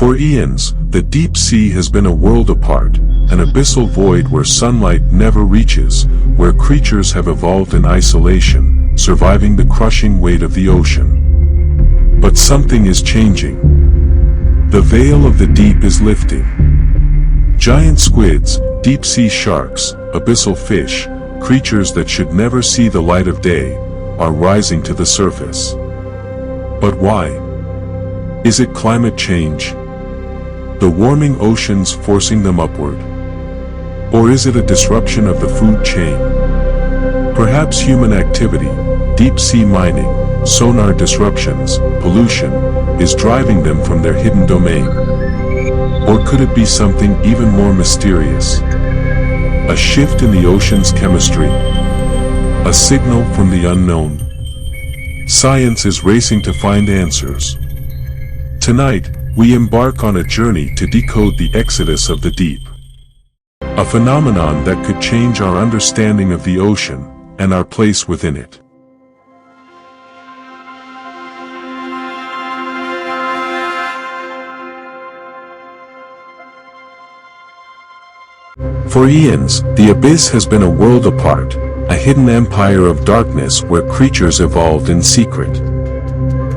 For eons, the deep sea has been a world apart, an abyssal void where sunlight never reaches, where creatures have evolved in isolation, surviving the crushing weight of the ocean. But something is changing. The veil of the deep is lifting. Giant squids, deep-sea sharks, abyssal fish, creatures that should never see the light of day, are rising to the surface. But why? Is it climate change? The warming oceans forcing them upward? Or is it a disruption of the food chain? Perhaps human activity, deep-sea mining, sonar disruptions, pollution, is driving them from their hidden domain. Or could it be something even more mysterious? A shift in the ocean's chemistry? A signal from the unknown? Science is racing to find answers. Tonight, we embark on a journey to decode the exodus of the deep. A phenomenon that could change our understanding of the ocean, and our place within it. For eons, the abyss has been a world apart, a hidden empire of darkness where creatures evolved in secret.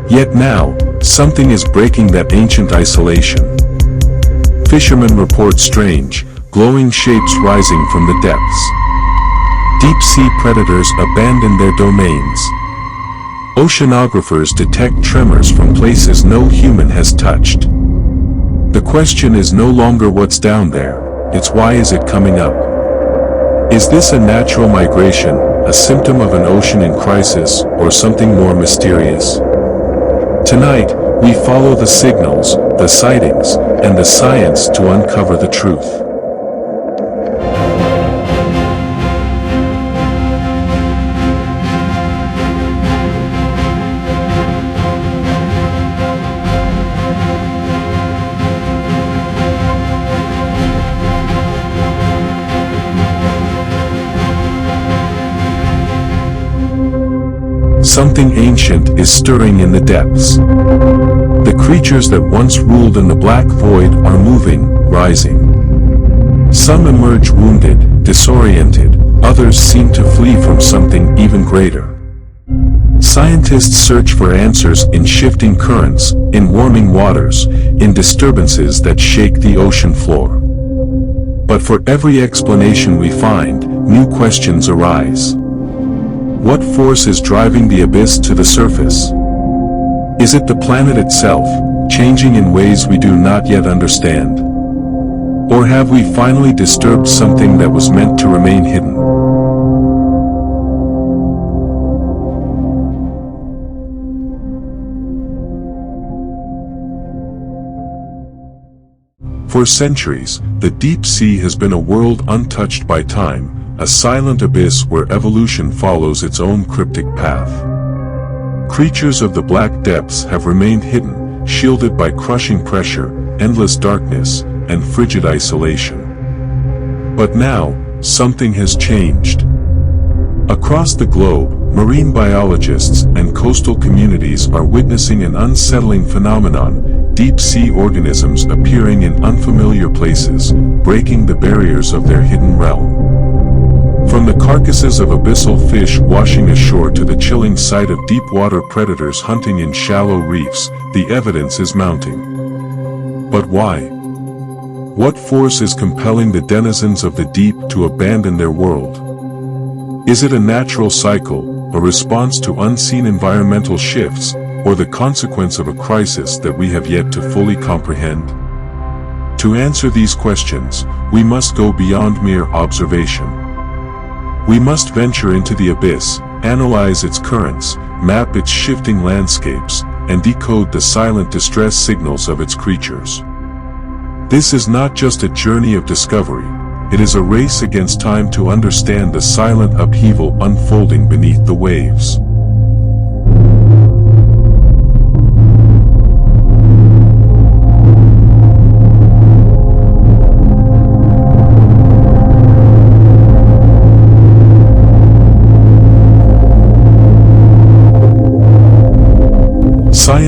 Yet now, something is breaking that ancient isolation. Fishermen report strange, glowing shapes rising from the depths. Deep-sea predators abandon their domains. Oceanographers detect tremors from places no human has touched. The question is no longer what's down there, it's why is it coming up? Is this a natural migration, a symptom of an ocean in crisis, or something more mysterious? Tonight, we follow the signals, the sightings, and the science to uncover the truth. Something ancient is stirring in the depths. The creatures that once ruled in the black void are moving, rising. Some emerge wounded, disoriented, others seem to flee from something even greater. Scientists search for answers in shifting currents, in warming waters, in disturbances that shake the ocean floor. But for every explanation we find, new questions arise. What force is driving the abyss to the surface? Is it the planet itself, changing in ways we do not yet understand? Or have we finally disturbed something that was meant to remain hidden? For centuries, the deep sea has been a world untouched by time, a silent abyss where evolution follows its own cryptic path. Creatures of the black depths have remained hidden, shielded by crushing pressure, endless darkness, and frigid isolation. But now, something has changed. Across the globe, marine biologists and coastal communities are witnessing an unsettling phenomenon, deep-sea organisms appearing in unfamiliar places, breaking the barriers of their hidden realm. From the carcasses of abyssal fish washing ashore to the chilling sight of deep-water predators hunting in shallow reefs, the evidence is mounting. But why? What force is compelling the denizens of the deep to abandon their world? Is it a natural cycle, a response to unseen environmental shifts, or the consequence of a crisis that we have yet to fully comprehend? To answer these questions, we must go beyond mere observation. We must venture into the abyss, analyze its currents, map its shifting landscapes, and decode the silent distress signals of its creatures. This is not just a journey of discovery, it is a race against time to understand the silent upheaval unfolding beneath the waves.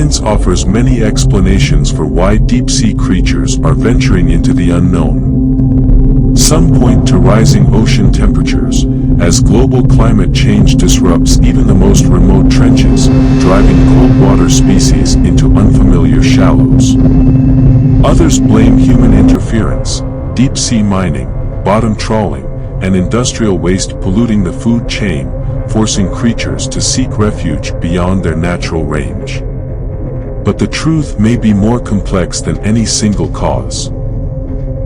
Science offers many explanations for why deep-sea creatures are venturing into the unknown. Some point to rising ocean temperatures, as global climate change disrupts even the most remote trenches, driving cold water species into unfamiliar shallows. Others blame human interference, deep-sea mining, bottom trawling, and industrial waste polluting the food chain, forcing creatures to seek refuge beyond their natural range. But the truth may be more complex than any single cause.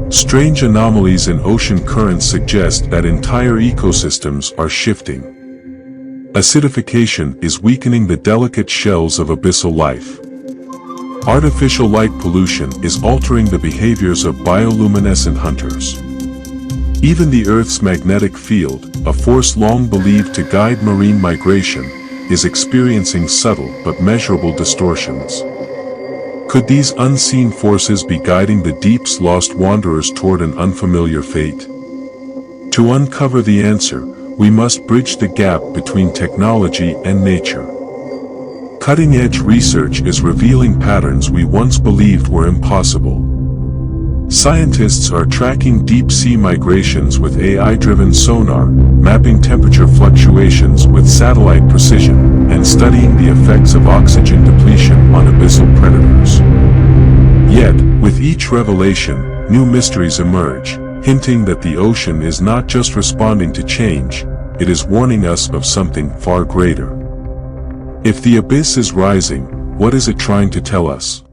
Strange anomalies in ocean currents suggest that entire ecosystems are shifting. Acidification is weakening the delicate shells of abyssal life. Artificial light pollution is altering the behaviors of bioluminescent hunters. Even the Earth's magnetic field, a force long believed to guide marine migration, is experiencing subtle but measurable distortions. Could these unseen forces be guiding the deep's lost wanderers toward an unfamiliar fate? To uncover the answer, we must bridge the gap between technology and nature. Cutting-edge research is revealing patterns we once believed were impossible. Scientists are tracking deep-sea migrations with AI-driven sonar, mapping temperature fluctuations with satellite precision, and studying the effects of oxygen depletion on abyssal predators. Yet, with each revelation, new mysteries emerge, hinting that the ocean is not just responding to change, it is warning us of something far greater. If the abyss is rising, what is it trying to tell us?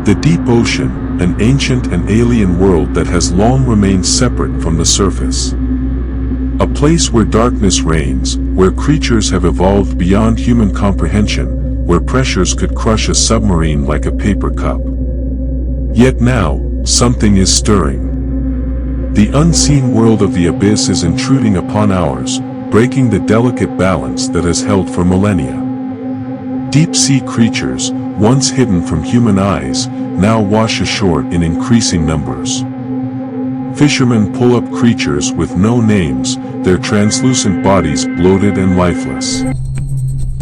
The deep ocean, an ancient and alien world that has long remained separate from the surface. A place where darkness reigns, where creatures have evolved beyond human comprehension, where pressures could crush a submarine like a paper cup. Yet now, something is stirring. The unseen world of the abyss is intruding upon ours, breaking the delicate balance that has held for millennia. Deep-sea creatures, once hidden from human eyes, now wash ashore in increasing numbers. Fishermen pull up creatures with no names, their translucent bodies bloated and lifeless.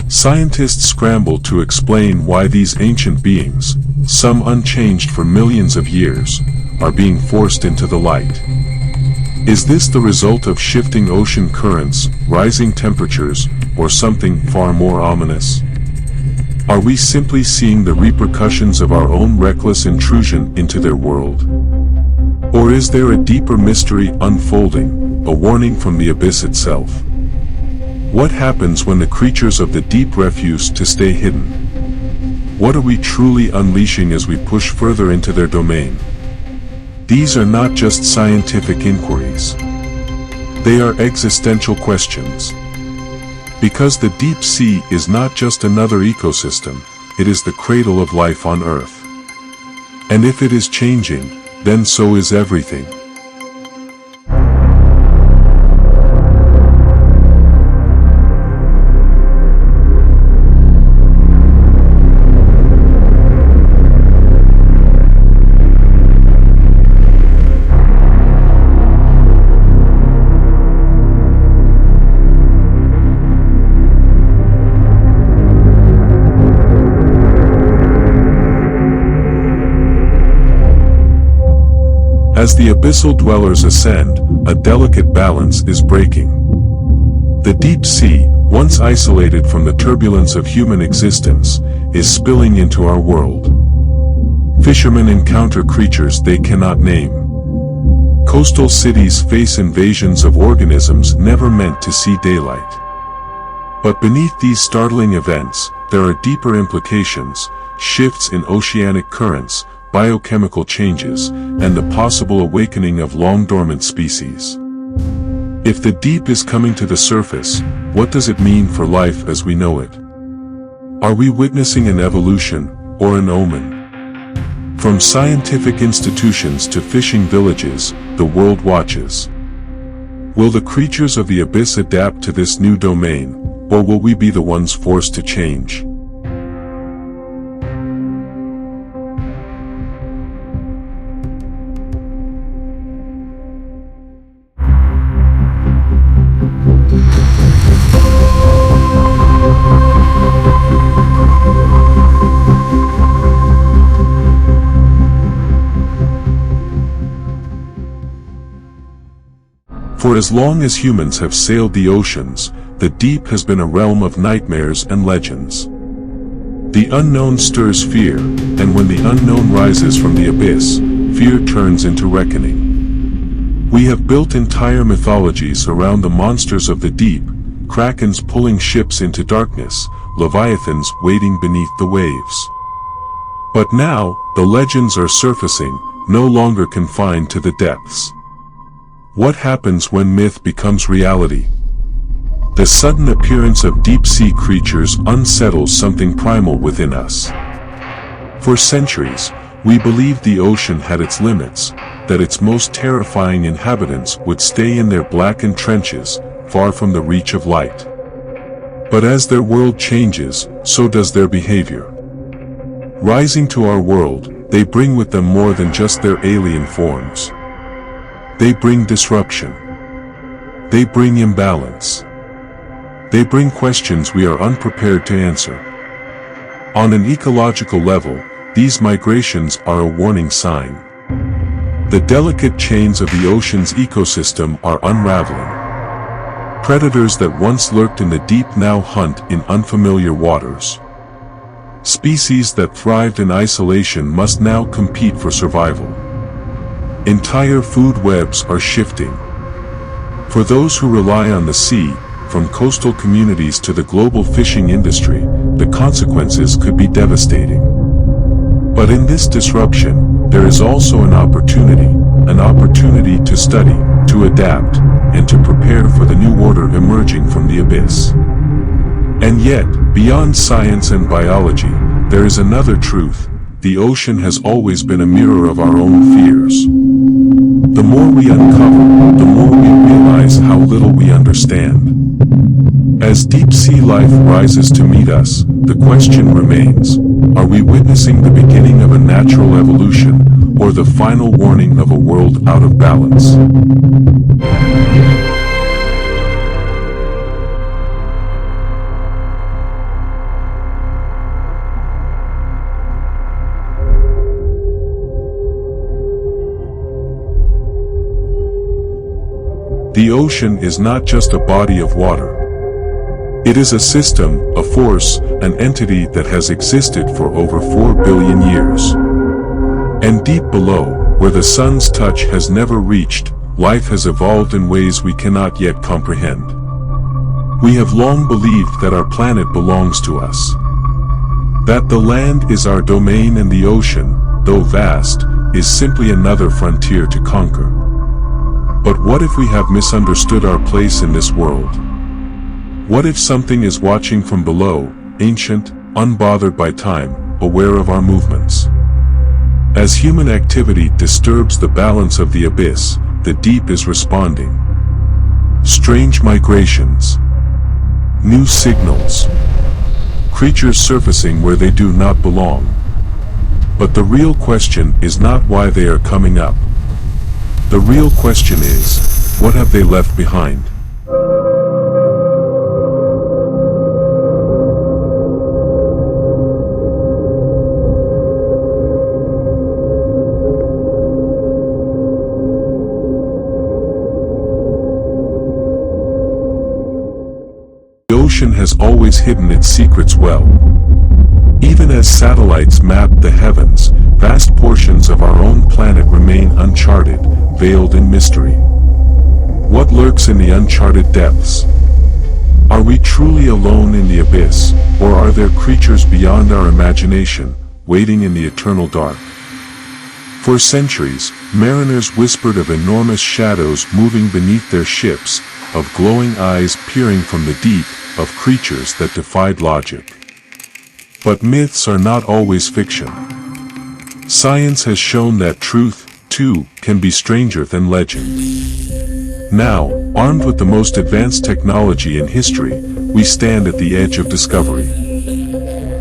Scientists scramble to explain why these ancient beings, some unchanged for millions of years, are being forced into the light. Is this the result of shifting ocean currents, rising temperatures, or something far more ominous? Are we simply seeing the repercussions of our own reckless intrusion into their world? Or is there a deeper mystery unfolding, a warning from the abyss itself? What happens when the creatures of the deep refuse to stay hidden? What are we truly unleashing as we push further into their domain? These are not just scientific inquiries. They are existential questions. Because the deep sea is not just another ecosystem, it is the cradle of life on Earth. And if it is changing, then so is everything. As the abyssal dwellers ascend, a delicate balance is breaking. The deep sea, once isolated from the turbulence of human existence, is spilling into our world. Fishermen encounter creatures they cannot name. Coastal cities face invasions of organisms never meant to see daylight. But beneath these startling events, there are deeper implications, shifts in oceanic currents, biochemical changes, and the possible awakening of long-dormant species. If the deep is coming to the surface, what does it mean for life as we know it? Are we witnessing an evolution, or an omen? From scientific institutions to fishing villages, the world watches. Will the creatures of the abyss adapt to this new domain, or will we be the ones forced to change? For as long as humans have sailed the oceans, the deep has been a realm of nightmares and legends. The unknown stirs fear, and when the unknown rises from the abyss, fear turns into reckoning. We have built entire mythologies around the monsters of the deep, krakens pulling ships into darkness, leviathans waiting beneath the waves. But now, the legends are surfacing, no longer confined to the depths. What happens when myth becomes reality? The sudden appearance of deep-sea creatures unsettles something primal within us. For centuries, we believed the ocean had its limits, that its most terrifying inhabitants would stay in their blackened trenches, far from the reach of light. But as their world changes, so does their behavior. Rising to our world, they bring with them more than just their alien forms. They bring disruption. They bring imbalance. They bring questions we are unprepared to answer. On an ecological level, these migrations are a warning sign. The delicate chains of the ocean's ecosystem are unraveling. Predators that once lurked in the deep now hunt in unfamiliar waters. Species that thrived in isolation must now compete for survival. Entire food webs are shifting. For those who rely on the sea, from coastal communities to the global fishing industry, the consequences could be devastating. But in this disruption, there is also an opportunity to study, to adapt, and to prepare for the new order emerging from the abyss. And yet, beyond science and biology, there is another truth: the ocean has always been a mirror of our own fears. The more we uncover, the more we realize how little we understand. As deep-sea life rises to meet us, the question remains: are we witnessing the beginning of a natural evolution, or the final warning of a world out of balance? The ocean is not just a body of water. It is a system, a force, an entity that has existed for over 4 billion years. And deep below, where the sun's touch has never reached, life has evolved in ways we cannot yet comprehend. We have long believed that our planet belongs to us. That the land is our domain and the ocean, though vast, is simply another frontier to conquer. But what if we have misunderstood our place in this world? What if something is watching from below, ancient, unbothered by time, aware of our movements? As human activity disturbs the balance of the abyss, the deep is responding. Strange migrations. New signals. Creatures surfacing where they do not belong. But the real question is not why they are coming up. The real question is, what have they left behind? The ocean has always hidden its secrets well. Even as satellites map the heavens, vast portions of our own planet remain uncharted, veiled in mystery. What lurks in the uncharted depths? Are we truly alone in the abyss, or are there creatures beyond our imagination, waiting in the eternal dark? For centuries, mariners whispered of enormous shadows moving beneath their ships, of glowing eyes peering from the deep, of creatures that defied logic. But myths are not always fiction. Science has shown that truth, too, can be stranger than legend. Now, armed with the most advanced technology in history, we stand at the edge of discovery.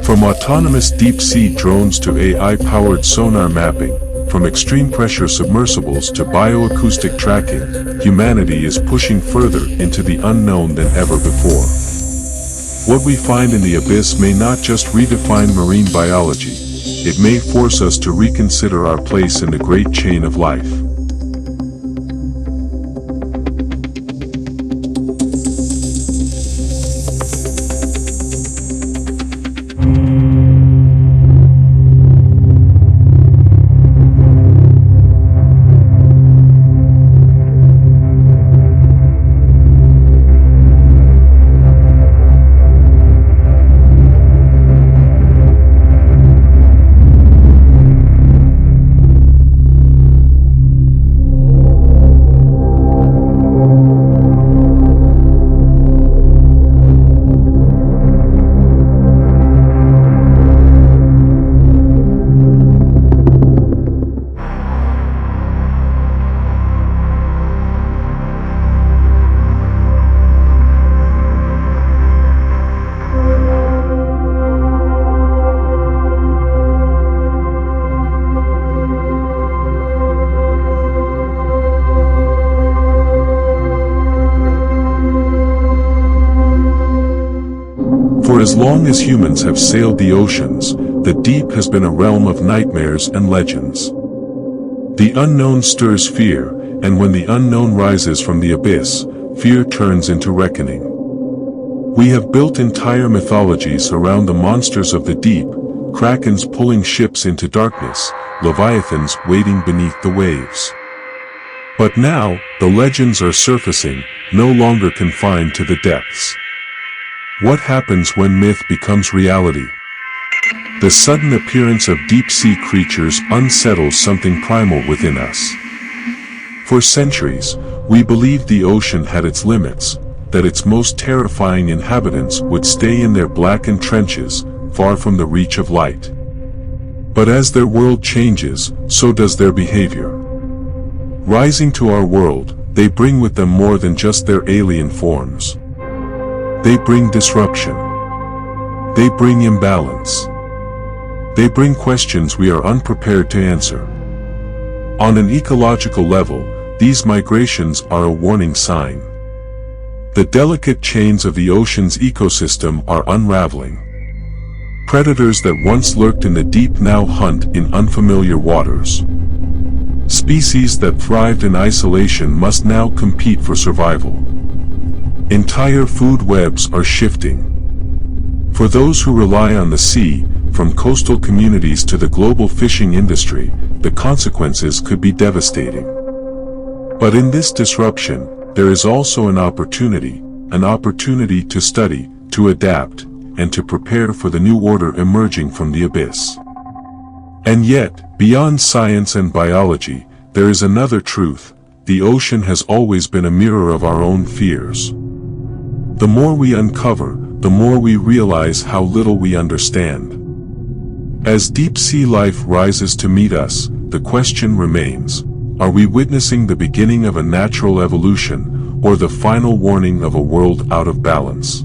From autonomous deep-sea drones to AI-powered sonar mapping, from extreme pressure submersibles to bioacoustic tracking, humanity is pushing further into the unknown than ever before. What we find in the abyss may not just redefine marine biology, it may force us to reconsider our place in the great chain of life. as long as humans have sailed the oceans, the deep has been a realm of nightmares and legends. The unknown stirs fear, and when the unknown rises from the abyss, fear turns into reckoning. We have built entire mythologies around the monsters of the deep, krakens pulling ships into darkness, leviathans waiting beneath the waves. But now, the legends are surfacing, no longer confined to the depths. What happens when myth becomes reality? The sudden appearance of deep-sea creatures unsettles something primal within us. For centuries, we believed the ocean had its limits, that its most terrifying inhabitants would stay in their blackened trenches, far from the reach of light. But as their world changes, so does their behavior. Rising to our world, they bring with them more than just their alien forms. They bring disruption. They bring imbalance. They bring questions we are unprepared to answer. On an ecological level, these migrations are a warning sign. The delicate chains of the ocean's ecosystem are unraveling. Predators that once lurked in the deep now hunt in unfamiliar waters. Species that thrived in isolation must now compete for survival. Entire food webs are shifting. For those who rely on the sea, from coastal communities to the global fishing industry, the consequences could be devastating. But in this disruption, there is also an opportunity to study, to adapt, and to prepare for the new order emerging from the abyss. And yet, beyond science and biology, there is another truth: the ocean has always been a mirror of our own fears. The more we uncover, the more we realize how little we understand. As deep-sea life rises to meet us, the question remains: are we witnessing the beginning of a natural evolution, or the final warning of a world out of balance?